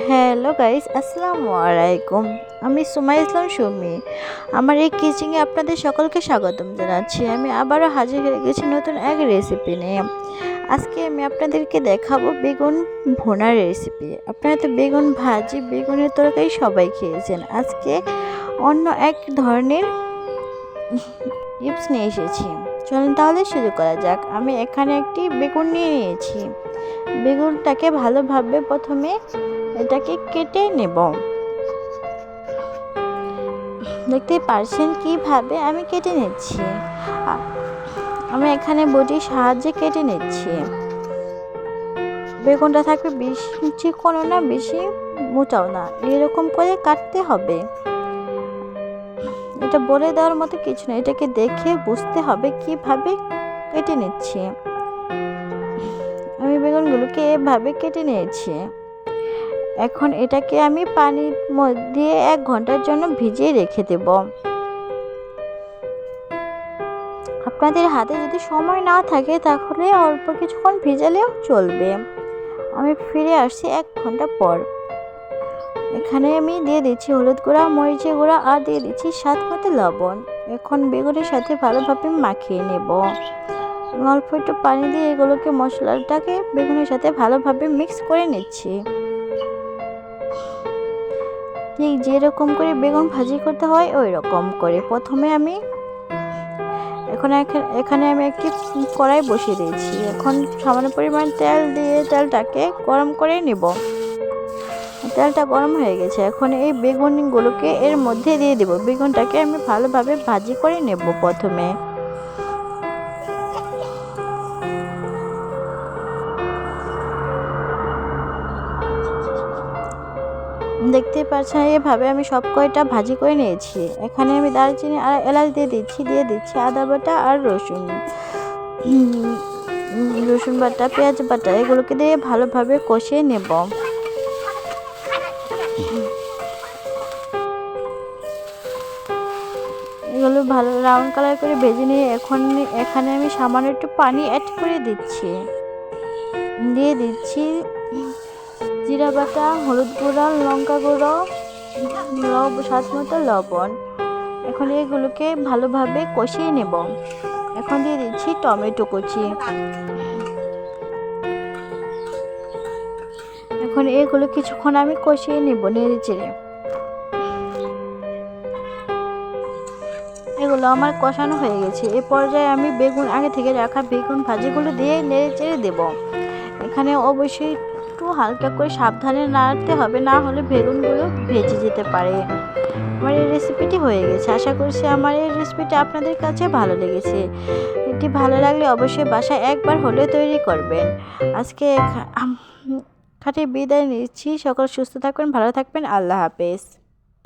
Hello guys, আসসালামু আলাইকুম। আমি সুমি। আমার এই কিচেনে আপনাদের সকলকে স্বাগতম জানাচ্ছি। আমি আবারও হাজির হয়ে গেছি নতুন এক রেসিপি নিয়ে। আজকে আমি আপনাদেরকে দেখাবো বেগুন ভুনার রেসিপি। আপনারা তো বেগুন ভাজি, বেগুনের তরকারি সবাই খেয়েছেন। আজকে অন্য এক ধরনের টিপস নিয়ে এসেছি। চলুন তাহলে শুরু করা যাক। আমি এখানে একটি বেগুন নিয়ে নিয়েছি। বেগুনটাকে ভালোভাবে প্রথমে এটাকে কেটে নেব। দেখতেই পারছেন কিভাবে আমি কেটে নিচ্ছি। আমি এখানে বটির সাহায্যে কেটে নিচ্ছি। বেগুনটা থাকবে বেশি চিকনও না, বেশি মোটাও না, এরকম করে কাটতে হবে। এটা বলে দেওয়ার মতো কিছু না, এটাকে দেখে বুঝতে হবে কিভাবে কেটে নিচ্ছি। আমি বেগুনগুলোকে এভাবে কেটে নিয়েছি। এখন এটাকে আমি পানির মধ্যে 1 ঘন্টার জন্য ভিজিয়ে রেখে দেব। আপনাদের হাতে যদি সময় না থাকে তাহলে অল্প কিছুক্ষণ ভিজালেও চলবে। আমি ফিরে আসছি 1 ঘন্টা পর। এখানে আমি দিয়ে দিচ্ছি হলুদ গুঁড়া, মরিচের গুঁড়া আর দিয়ে দিচ্ছি স্বাদ মতো লবণ। এখন বেগুনের সাথে ভালোভাবে মাখিয়ে নেব। অল্প একটু পানি দিয়ে এগুলোকে মশলাটাকে বেগুনের সাথে ভালোভাবে মিক্স করে নিচ্ছি। ঠিক যেরকম করে বেগুন ভাজি করতে হয় ওই রকম করে প্রথমে আমি এখানে আমি একটি কড়াই বসিয়ে দিয়েছি। এখন সামান্য পরিমাণ তেল দিয়ে তেলটাকে গরম করে নেব। তেলটা গরম হয়ে গেছে, এখন এই বেগুনগুলোকে এর মধ্যে দিয়ে দেব। বেগুনটাকে আমি ভালোভাবে ভাজি করে নেব। প্রথমে দেখতে পাচ্ছেন এভাবে আমি সব কয়টা ভাজি করে নিয়েছি। এখানে আমি দারচিনি আর এলাচ দিয়ে দিচ্ছি আদা বাটা আর রসুন বাটা, পেঁয়াজ বাটা, এগুলোকে দিয়ে ভালোভাবে কষিয়ে নেব। এগুলো ভালো ব্রাউন কালার করে ভেজে নিয়ে এখানে আমি সামান্য একটু পানি অ্যাড করে দিয়ে দিচ্ছি জিরা বাটা, হলুদ গুঁড়া, লঙ্কা গুঁড়ো, স্বাদ মতো লবণ। এখন এগুলোকে ভালোভাবে কষিয়ে নেব। এখন দিয়ে দিচ্ছি টমেটো কুচি। এখন এগুলো কিছুক্ষণ আমি কষিয়ে নেব নেড়ে চেড়ে। এগুলো আমার কষানো হয়ে গেছে। এ পর্যায়ে আমি আগে থেকে রাখা বেগুন ভাজিগুলো দিয়ে নেড়ে চেড়ে দেব। এখানে অবশ্যই একটু হালকা করে সাবধানে নাড়তে হবে, না হলে বেগুনগুলো ভেজে যেতে পারে। আমার এই রেসিপিটি হয়ে গেছে। আশা করছি আমার এই রেসিপিটি আপনাদের কাছে ভালো লেগেছে। এটি ভালো লাগলে অবশ্যই বাসায় একবার হলেও তৈরি করবেন। আজকে এখানে বিদায় নিচ্ছি। সকল সুস্থ থাকবেন, ভালো থাকবেন। আল্লাহ হাফেজ।